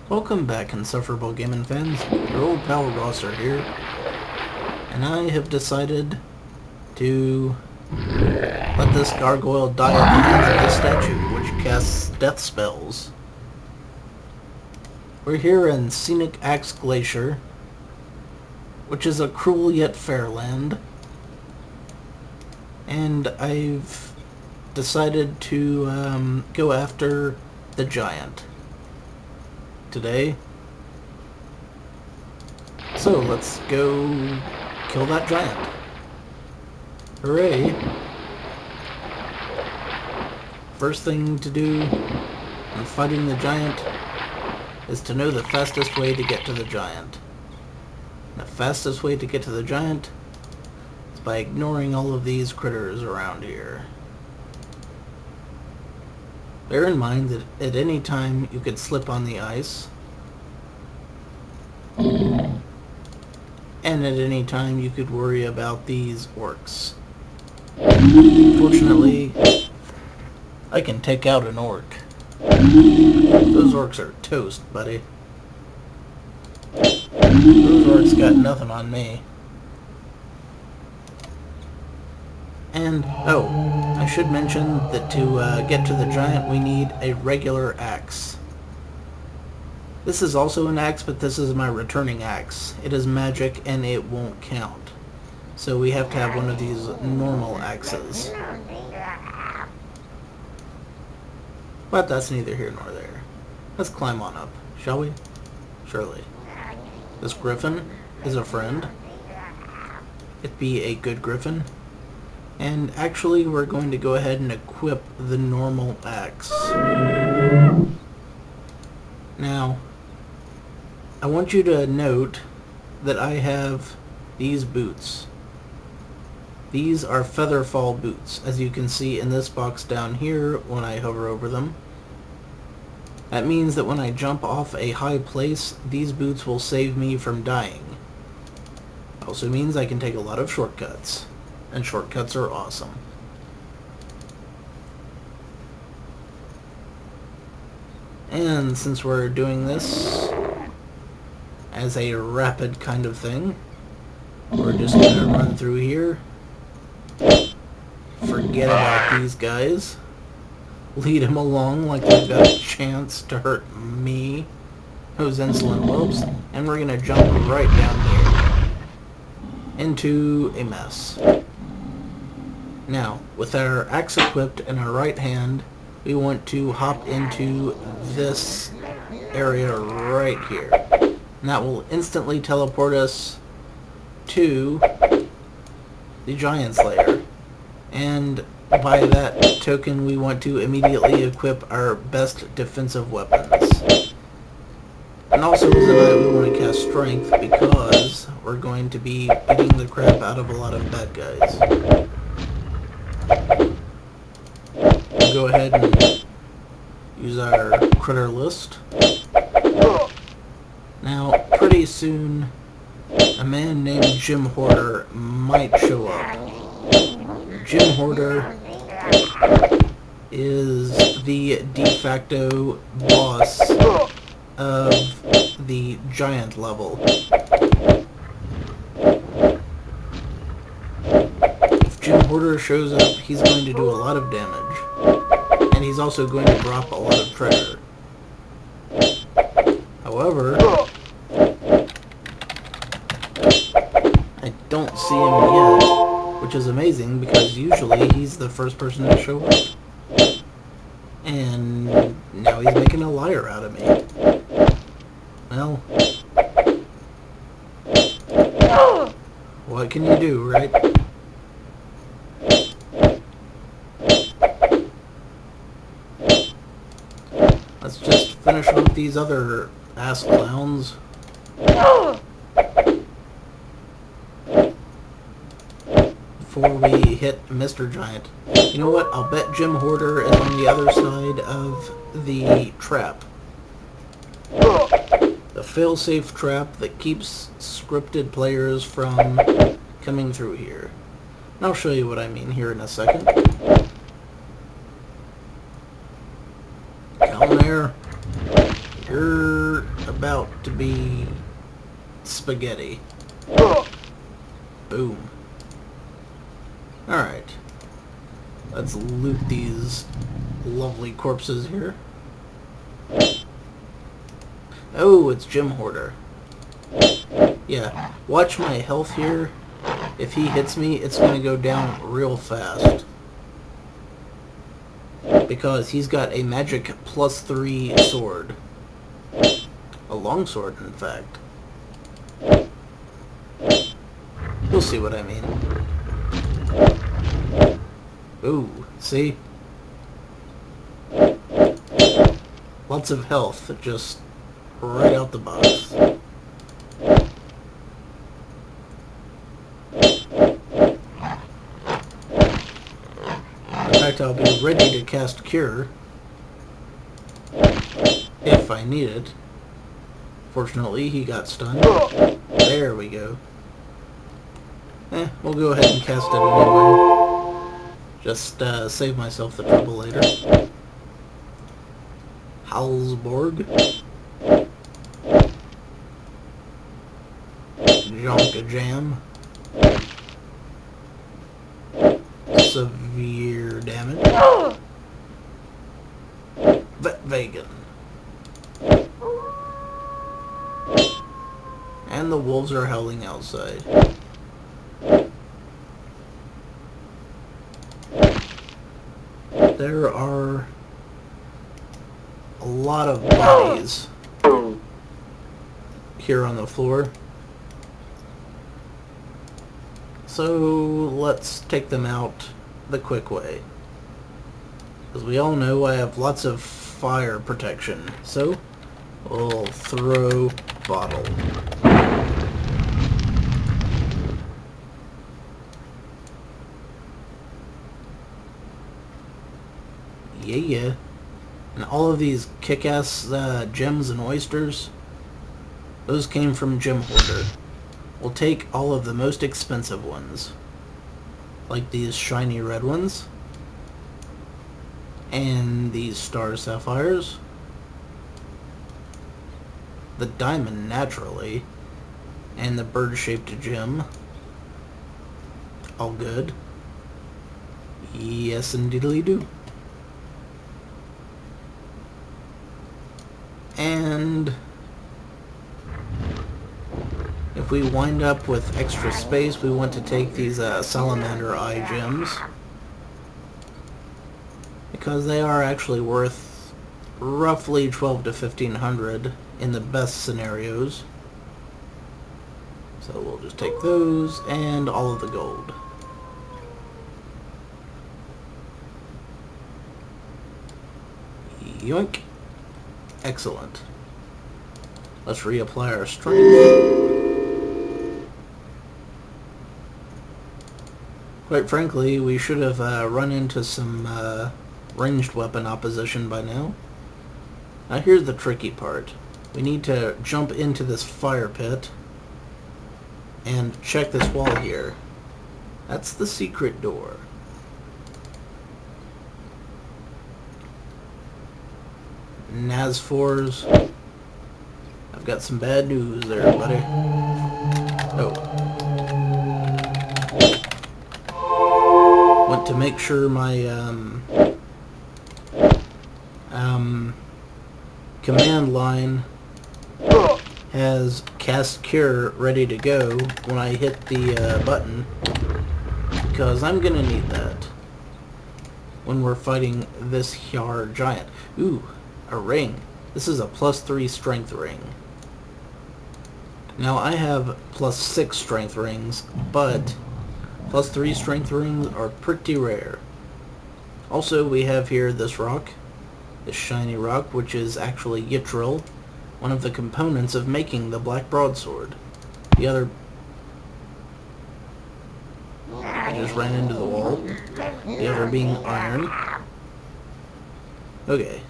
Welcome back, insufferable gaming fans. Your old pal SirRosser here, and I have decided to let this gargoyle die at the hands of the statue, which casts death spells. We're here in scenic Axe Glacier, which is a cruel yet fair land, and I've decided to go after the giant today. So let's go kill that giant. Hooray! First thing to do in fighting the giant is to know the fastest way to get to the giant. The fastest way to get to the giant is by ignoring all of these critters around here. Bear in mind that at any time you could slip on the ice, and at any time you could worry about these orcs. Fortunately, I can take out an orc. Those orcs are toast, buddy. Those orcs got nothing on me. And, oh, I should mention that to get to the giant we need a regular axe. This is also an axe, but this is my returning axe. It is magic and it won't count. So we have to have one of these normal axes. But that's neither here nor there. Let's climb on up, shall we? Surely. This griffin is a friend. It be a good griffin. And actually, we're going to go ahead and equip the normal axe. Now, I want you to note that I have these boots. These are featherfall boots, as you can see in this box down here when I hover over them. That means that when I jump off a high place, these boots will save me from dying. Also means I can take a lot of shortcuts. And shortcuts are awesome. And since we're doing this as a rapid kind of thing, we're just going to run through here, forget about these guys, lead them along like they've got a chance to hurt me, those insolent whelps, and we're going to jump right down here into a mess. Now, with our axe equipped in our right hand, we want to hop into this area right here. And that will instantly teleport us to the giant's lair. And by that token, we want to immediately equip our best defensive weapons. And also tonight we want to cast strength because we're going to be beating the crap out of a lot of bad guys. We'll go ahead and use our critter list. Now, pretty soon, a man named Jim Hoarder might show up. Jim Hoarder is the de facto boss of the giant level. Jim Hoarder shows up, he's going to do a lot of damage, and he's also going to drop a lot of treasure. However, I don't see him yet, which is amazing because usually he's the first person to show up. And now he's making a liar out of me. Well, what can you do, right? Let's just finish with these other ass clowns. Before we hit Mr. Giant. You know what? I'll bet Jim Hoarder is on the other side of the trap. The fail-safe trap that keeps scripted players from coming through here. And I'll show you what I mean here in a second. Down there. You're about to be spaghetti. Boom. Alright. Let's loot these lovely corpses here. Oh, it's Jim Hoarder. Yeah, watch my health here. If he hits me, it's going to go down real fast. Because he's got a magic +3 sword. A long sword, in fact. You'll see what I mean. Ooh, see? Lots of health, just right out the box. In fact, I'll be ready to cast Cure if I need it. Fortunately, he got stunned. There we go. We'll go ahead and cast it anyway. Just save myself the trouble later. Halsborg. Jonka Jam. Severe damage. Vegan. And the wolves are howling outside. There are a lot of bodies here on the floor. So let's take them out the quick way. As we all know, I have lots of fire protection. So we'll throw bottle. Yeah. And all of these kick-ass gems and oysters, those came from Jim Hoarder. We'll take all of the most expensive ones, like these shiny red ones, and these star sapphires, the diamond naturally, and the bird-shaped gem. All good. Yes, indeedly do. And if we wind up with extra space, we want to take these salamander eye gems, because they are actually worth roughly 12 to 1500 in the best scenarios. So we'll just take those and all of the gold. Yoink. Excellent. Let's reapply our strength. Quite frankly, we should have run into some ranged weapon opposition by now. Now here's the tricky part. We need to jump into this fire pit and check this wall here. That's the secret door. Nas4s. I've got some bad news there, buddy. Oh. Want to make sure my command line has cast cure ready to go when I hit the button, because I'm gonna need that when we're fighting this here giant. Ooh, a ring. This is a +3 strength ring. Now I have +6 strength rings, but +3 strength rings are pretty rare. Also, we have here this rock, this shiny rock, which is actually yttril, one of the components of making the black broadsword. The other... I just ran into the wall. The other being iron. Okay.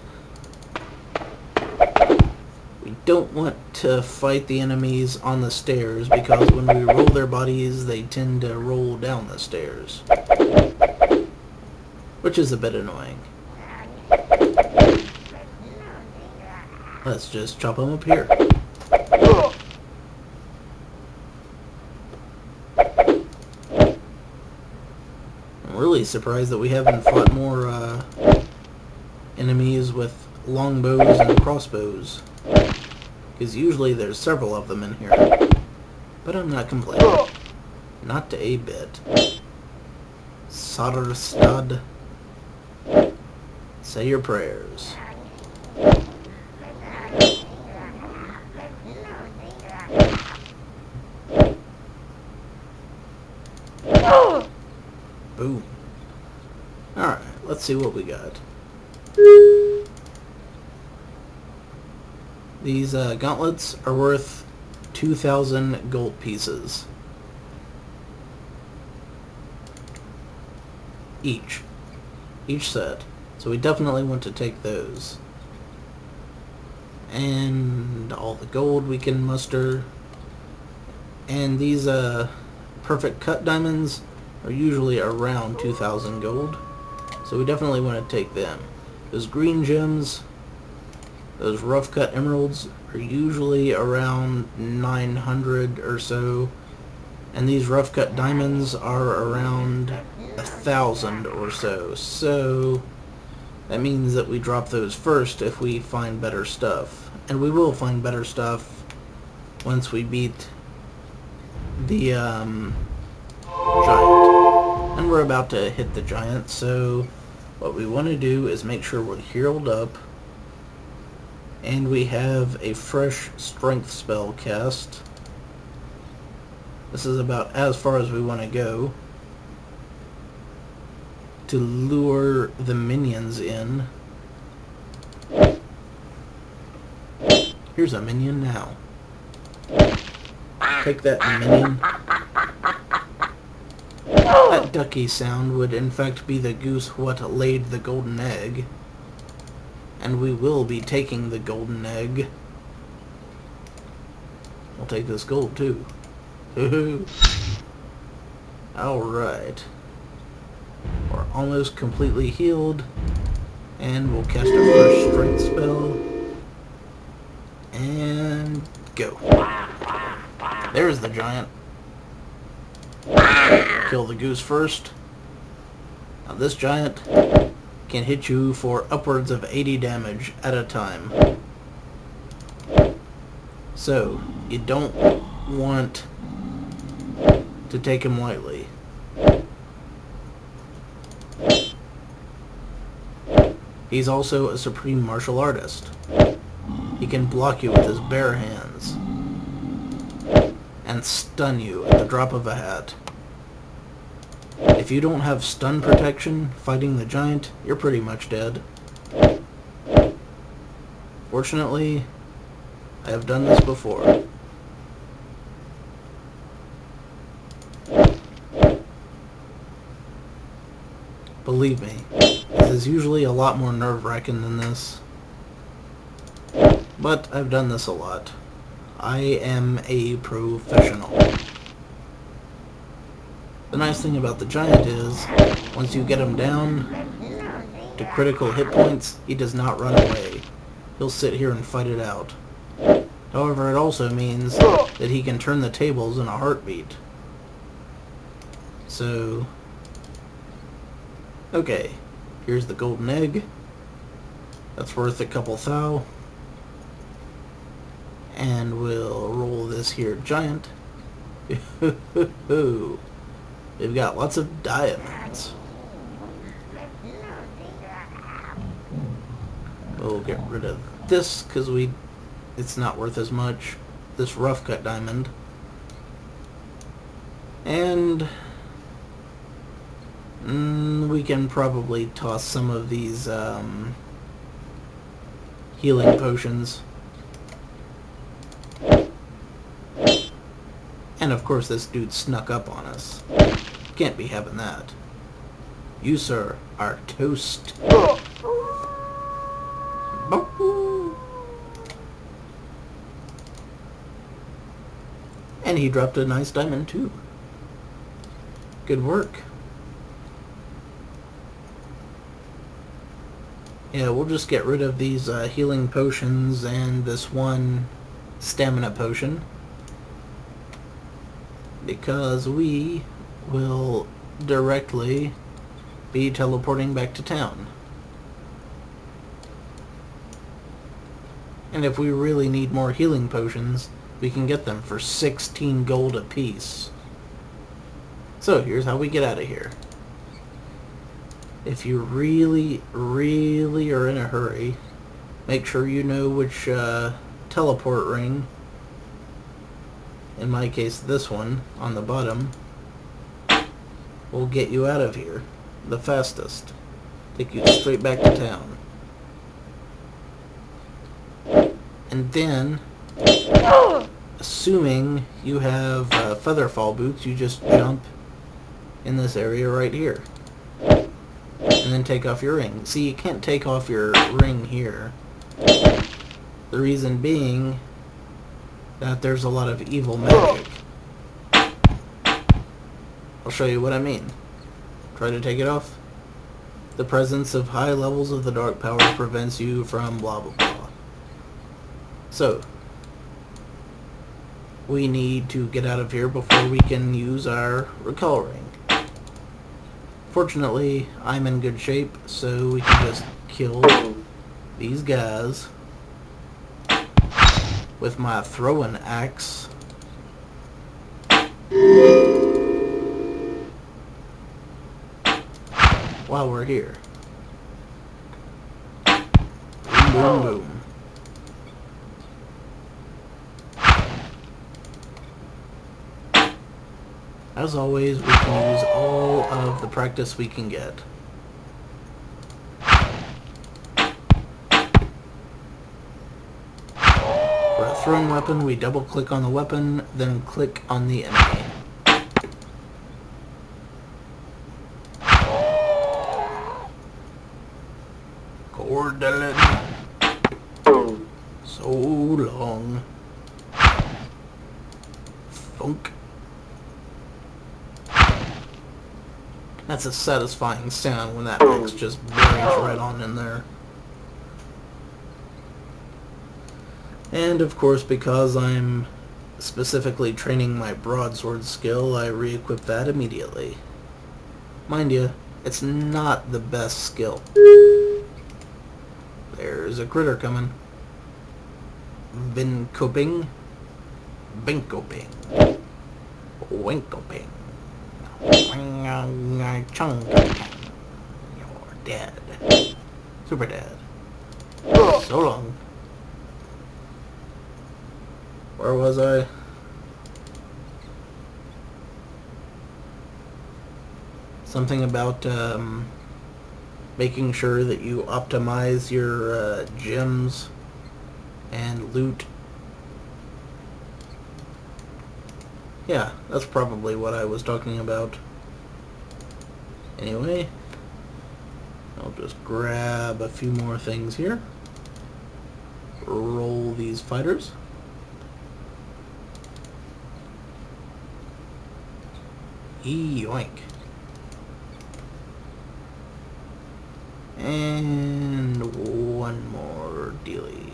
We don't want to fight the enemies on the stairs, because when we roll their bodies, they tend to roll down the stairs, which is a bit annoying. Let's just chop him up here. I'm really surprised that we haven't fought more enemies with longbows and crossbows, because usually there's several of them in here. But I'm not complaining. Not a bit. SirRosser. Say your prayers. Boom. Alright, let's see what we got. These gauntlets are worth 2,000 gold pieces. Each set. So we definitely want to take those. And all the gold we can muster. And these perfect cut diamonds are usually around 2,000 gold. So we definitely want to take them. Those green gems, those rough cut emeralds are usually around 900 or so. And these rough cut diamonds are around 1,000 or so. So that means that we drop those first if we find better stuff. And we will find better stuff once we beat the giant. And we're about to hit the giant, so what we want to do is make sure we're healed up and we have a fresh strength spell cast. This is about as far as we want to go to lure the minions in. Here's a minion now. Take that, minion. That ducky sound would in fact be the goose what laid the golden egg. And we will be taking the golden egg. We'll take this gold too. Alright. We're almost completely healed. And we'll cast our first strength spell. And go. There's the giant. Kill the goose first. Now this giant can hit you for upwards of 80 damage at a time. So, you don't want to take him lightly. He's also a supreme martial artist. He can block you with his bare hands and stun you at the drop of a hat. If you don't have stun protection fighting the giant, you're pretty much dead. Fortunately, I have done this before. Believe me, this is usually a lot more nerve-wracking than this. But I've done this a lot. I am a professional. The nice thing about the giant is, once you get him down to critical hit points, he does not run away. He'll sit here and fight it out. However, it also means that he can turn the tables in a heartbeat. So, okay, here's the golden egg. That's worth a couple thou. And we'll roll this here giant. We've got lots of diamonds. We'll get rid of this because it's not worth as much. This rough cut diamond. And we can probably toss some of these healing potions. And of course this dude snuck up on us. Can't be having that. You, sir, are toast. And he dropped a nice diamond too. Good work. Yeah, we'll just get rid of these healing potions and this one stamina potion, because we will directly be teleporting back to town. And if we really need more healing potions, we can get them for 16 gold apiece. So here's how we get out of here. If you really, really are in a hurry, make sure you know which teleport ring, in my case this one on the bottom, will get you out of here the fastest. Take you straight back to town. And then, assuming you have featherfall boots, you just jump in this area right here. And then take off your ring. See, you can't take off your ring here. The reason being that there's a lot of evil magic. I'll show you what I mean. Try to take it off. The presence of high levels of the dark power prevents you from blah blah blah. So, we need to get out of here before we can use our recall ring. Fortunately, I'm in good shape, so we can just kill these guys with my throwing axe. While we're here. Boom, boom, boom. As always, we can use all of the practice we can get. For a throwing weapon, we double click on the weapon, then click on the enemy. Gordon. So long. Funk. That's a satisfying sound when that axe just buries right on in there. And of course, because I'm specifically training my broadsword skill, I re-equip that immediately. Mind you, it's not the best skill. There's a critter coming. Vincoping. Vincoping. Winkoping. You're dead. Super dead. So long. Where was I? Something about making sure that you optimize your gems and loot. Yeah, that's probably what I was talking about. Anyway, I'll just grab a few more things here. Roll these fighters. Yoink. And one more dealie.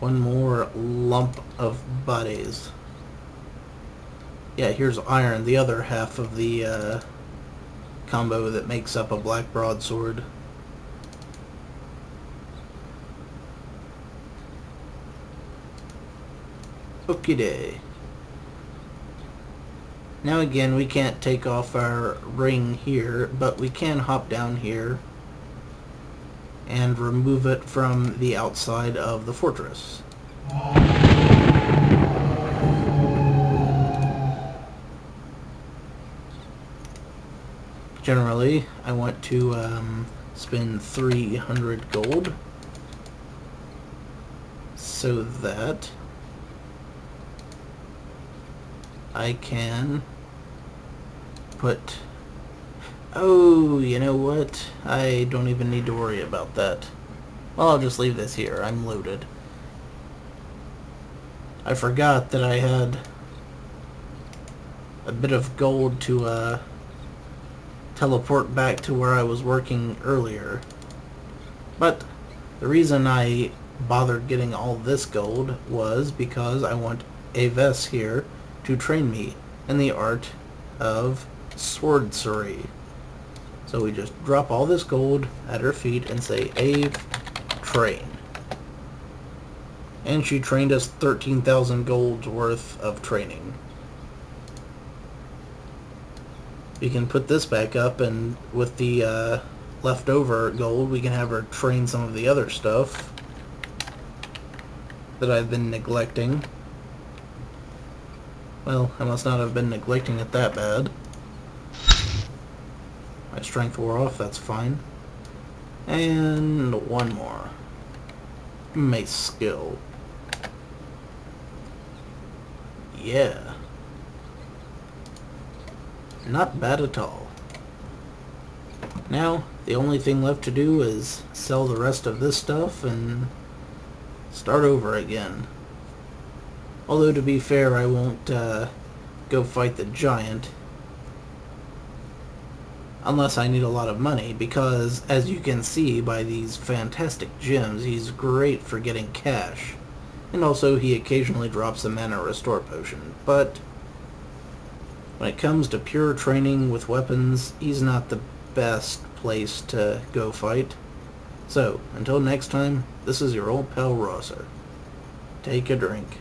One more lump of bodies. Yeah, here's iron, the other half of the combo that makes up a black broadsword. Okie day. Now again, we can't take off our ring here, but we can hop down here and remove it from the outside of the fortress. Generally, I want to spend 300 gold so that I can put... Oh, you know what? I don't even need to worry about that. Well, I'll just leave this here. I'm loaded. I forgot that I had a bit of gold to teleport back to where I was working earlier. But the reason I bothered getting all this gold was because I want Aves here to train me in the art of sorcery. So we just drop all this gold at her feet and say, Ave, train. And she trained us 13,000 gold's worth of training. We can put this back up, and with the leftover gold, we can have her train some of the other stuff that I've been neglecting. Well, I must not have been neglecting it that bad. My strength wore off, that's fine. And one more. Mace skill. Yeah. Not bad at all. Now, the only thing left to do is sell the rest of this stuff and start over again. Although, to be fair, I won't go fight the giant unless I need a lot of money, because as you can see by these fantastic gems, he's great for getting cash. And also he occasionally drops a mana restore potion, but when it comes to pure training with weapons, he's not the best place to go fight. So, until next time, this is your old pal Rosser. Take a drink.